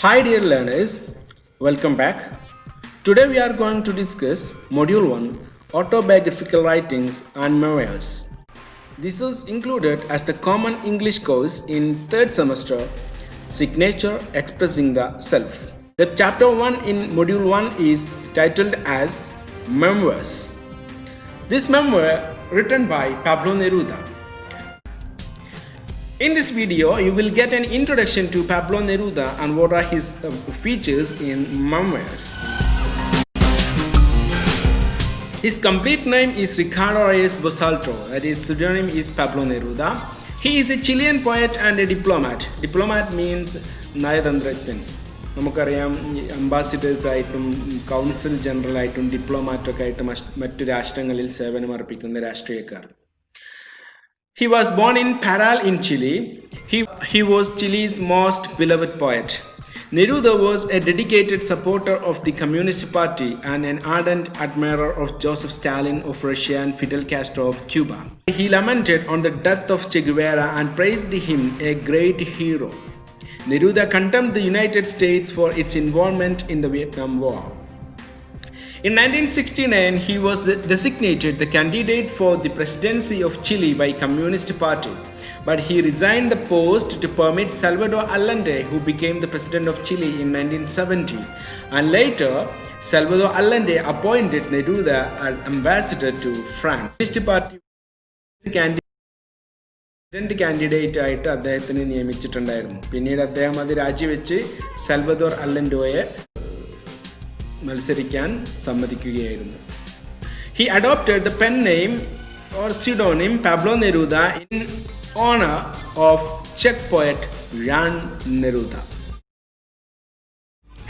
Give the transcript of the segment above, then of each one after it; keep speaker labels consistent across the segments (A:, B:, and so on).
A: Hi dear learners, welcome back. Today we are going to discuss Module 1 Autobiographical Writings and Memoirs. This is included as the common English course in third semester, Signature Expressing the Self. The chapter 1 in Module 1 is titled as Memoirs. This memoir written by Pablo Neruda. In this video, you will get an introduction to Pablo Neruda and what are his features in memoirs. His complete name is Ricardo Reyes Basalto, that is pseudonym is Pablo Neruda. He is a Chilean poet and a diplomat. Diplomat means നയതന്ത്രജ്ഞൻ. നമുക്കറിയാം ambassadors ആയിട്ടും council general ആയിട്ടും ഡിപ്ലോമാറ്റൊക്കെ ആയിട്ട് മറ്റു രാഷ്ട്രങ്ങളിൽ സേവനമർപ്പിക്കുന്ന രാഷ്ട്രീയക്കാർ. He was born in Parral in Chile. He was Chile's most beloved poet. Neruda was a dedicated supporter of the Communist Party and an ardent admirer of Joseph Stalin of Russia and Fidel Castro of Cuba. He lamented on the death of Che Guevara and praised him a great hero. Neruda condemned the United States for its involvement in the Vietnam War. In 1969, he was designated the candidate for the presidency of Chile by Communist Party, but he resigned the post to permit Salvador Allende, who became the president of Chile in 1970, and later Salvador Allende appointed Neruda as ambassador to France. Communist Party president candidate ആയിട്ട് അദ്ദേഹത്തിന് നിയമിച്ചിട്ടുണ്ടായിരുന്നു. പിന്നീട് അദ്ദേഹം അത് രാജിവെച്ച് സൽവദോർ അല്ലൻഡോയെ മത്സരിക്കാൻ സമ്മതിക്കുകയായിരുന്നു. He adopted the pen name or pseudonym Pablo Neruda in honor of Czech poet Jan Neruda.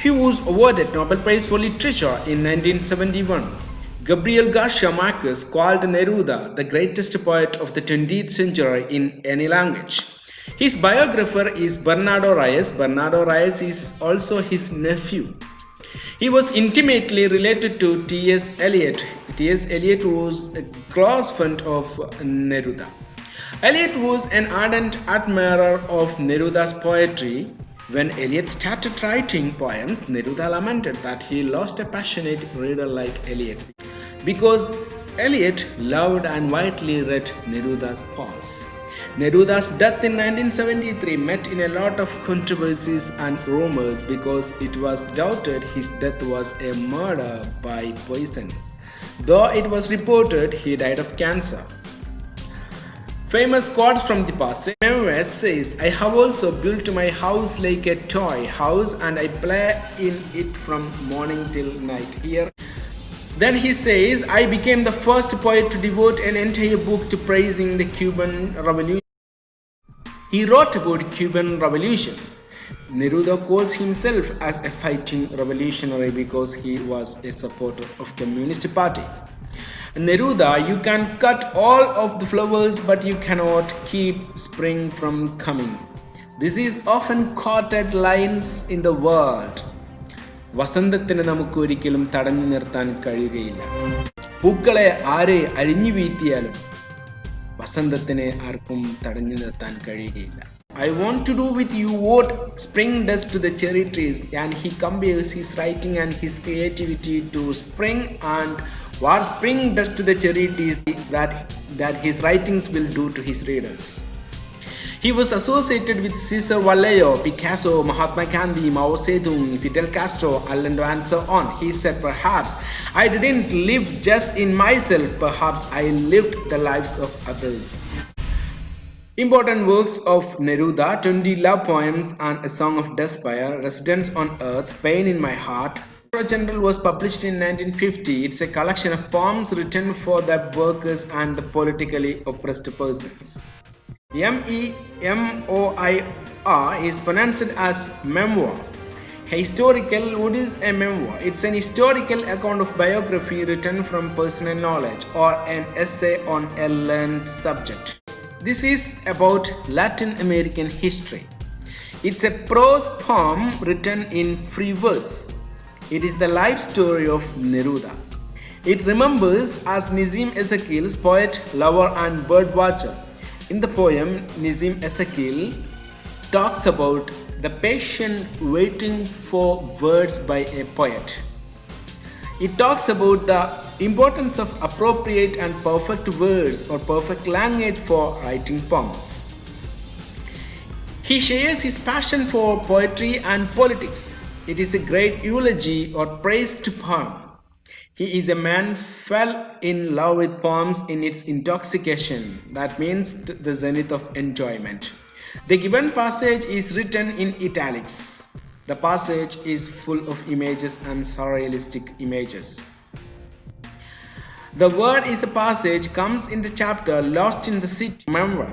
A: He was awarded Nobel Prize for Literature in 1971. Gabriel Garcia Marquez called Neruda the greatest poet of the 20th century in any language. His biographer is Bernardo Reyes. Bernardo Reyes is also his nephew. He was intimately related to T.S. Eliot. T.S. Eliot was a close friend of Neruda. Eliot was an ardent admirer of Neruda's poetry. When Eliot started writing poems, Neruda lamented that he lost a passionate reader like Eliot, because Eliot loved and widely read Neruda's poems. Neruda's death in 1973 met in a lot of controversies and rumors because it was doubted his death was a murder by poison, though it was reported he died of cancer. Famous quotes from the past. Memoir says, "I have also built my house like a toy house and I play in it from morning till night." Here then he says, "I became the first poet to devote an entire book to praising the Cuban Revolution." He wrote about Cuban Revolution. Neruda calls himself as a fighting revolutionary because he was a supporter of Communist Party. Neruda, you can cut all of the flowers but you cannot keep spring from coming. This is often quoted lines in the world. വസന്തത്തിന് നമുക്ക് ഒരിക്കലും തടഞ്ഞു നിർത്താൻ കഴിയുകയില്ല. പൂക്കളെ ആരെ അരിഞ്ഞു വീഴ്ത്തിയാലും വസന്തത്തിനെ ആർക്കും തടഞ്ഞു നിർത്താൻ കഴിയുകയില്ല. I want to do with you what spring does to the cherry trees, and he compares his writing and his creativity to spring, and what spring does to the cherry trees that his writings will do to his readers. He was associated with Cesar Vallejo, Picasso, Mahatma Gandhi, Mao Zedong, Fidel Castro, Allende and so on. He said, "Perhaps I didn't live just in myself, perhaps I lived the lives of others." Important works of Neruda: 20 love poems and a song of despair, Residence on Earth, Pain in My Heart. General was published in 1950. It's a collection of poems written for the workers and the politically oppressed persons. MEMOIR is pronounced as memoir. What is a memoir? It's an historical account of biography written from personal knowledge or an essay on a learned subject. This is about Latin American history. It's a prose poem written in free verse. It is the life story of Neruda. It remembers as Nizim Ezekiel's poet, lover and bird watcher. In the poem, Nizim Ezekiel talks about The patient waiting for words by a poet. It talks about the importance of appropriate and perfect words or perfect language for writing poems. He shares his passion for poetry and politics. It is a great eulogy or praise to poem. He is a man fell in love with poems in its intoxication. That means the zenith of enjoyment. The given passage is written in italics. The passage is full of images and surrealistic images. The word is a passage comes in the chapter Lost in the City. Memoir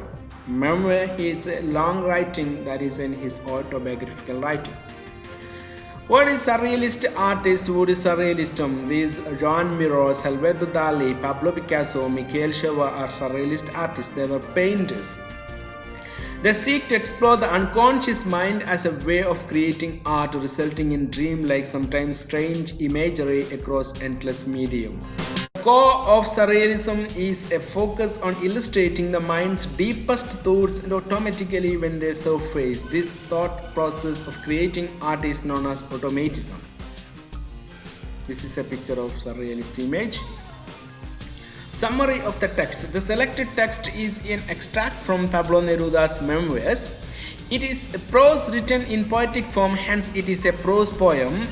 A: is a long writing that is in his autobiographical writing. What is surrealist artist? What is surrealism? These John Miro, Salvador Dali, Pablo Picasso, Michael Shava are surrealist artists. They were painters. They seek to explore the unconscious mind as a way of creating art, resulting in dream-like, sometimes strange imagery across endless medium. The core of surrealism is a focus on illustrating the mind's deepest thoughts and automatically when they surface. This thought process of creating art is known as automatism. This is a picture of surrealist image. Summary of the text. The selected text is an extract from Pablo Neruda's memoirs. It is a prose written in poetic form, hence it is a prose poem.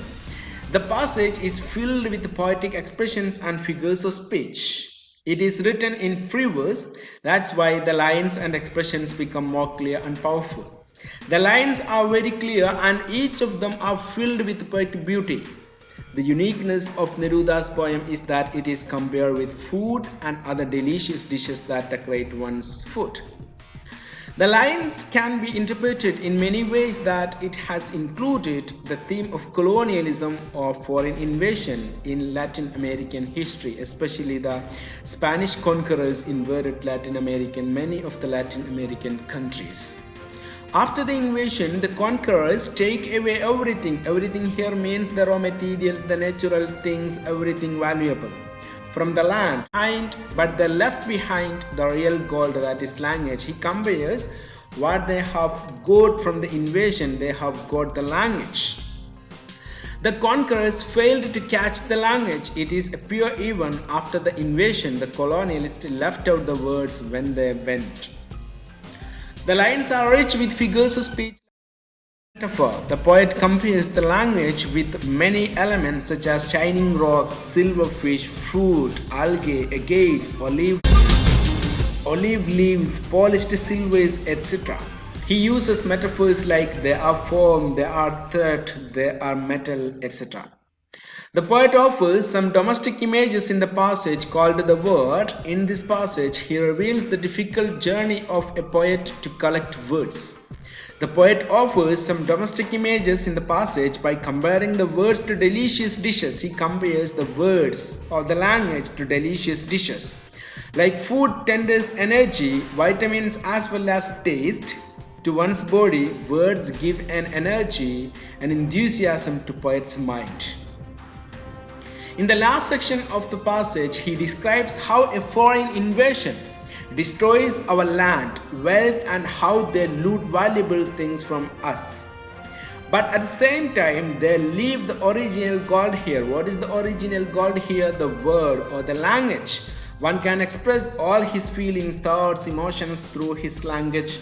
A: The passage is filled with poetic expressions and figures of speech. It is written in free verse, that's why the lines and expressions become more clear and powerful. The lines are very clear and each of them are filled with poetic beauty. The uniqueness of Neruda's poem is that it is compared with food and other delicious dishes that decorate one's food. The lines can be interpreted in many ways that it has included the theme of colonialism or foreign invasion in Latin American history, especially the Spanish conquerors invaded many of the Latin American countries. After the invasion, the conquerors take away everything. Everything here means the raw materials, the natural things, everything valuable from the land, but they left behind the real gold, that is language. He compares what they have got from the invasion. They have got the language. The conquerors failed to catch the language. It is pure even after the invasion. The colonialists left out the words when they went. The lines are rich with figures of speech. The poet compares the language with many elements such as shining rocks, silverfish, fruit, algae, agates, olive leaves, polished silvers, etc. He uses metaphors like they are foam, they are thread, they are metal, etc. The poet offers some domestic images in the passage called the word. In this passage, he reveals the difficult journey of a poet to collect words. The poet offers some domestic images in the passage by comparing the words to delicious dishes. He compares the words or the language to delicious dishes. Like food tenders energy, vitamins as well as taste to one's body, words give an energy and enthusiasm to poet's mind. In the last section of the passage, he describes how a foreign invasion destroys our land, wealth, and how they loot valuable things from us. But at the same time, they leave the original gold here. What is the original gold here? The word or the language. One can express all his feelings, thoughts, emotions through his language.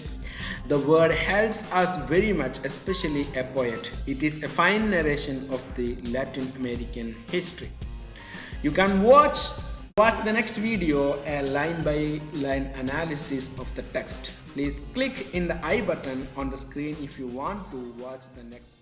A: The word helps us very much, especially a poet. It is a fine narration of the Latin American history. You can watch the next video, a line by line analysis of the text. Please click in the I button on the screen if you want to watch the next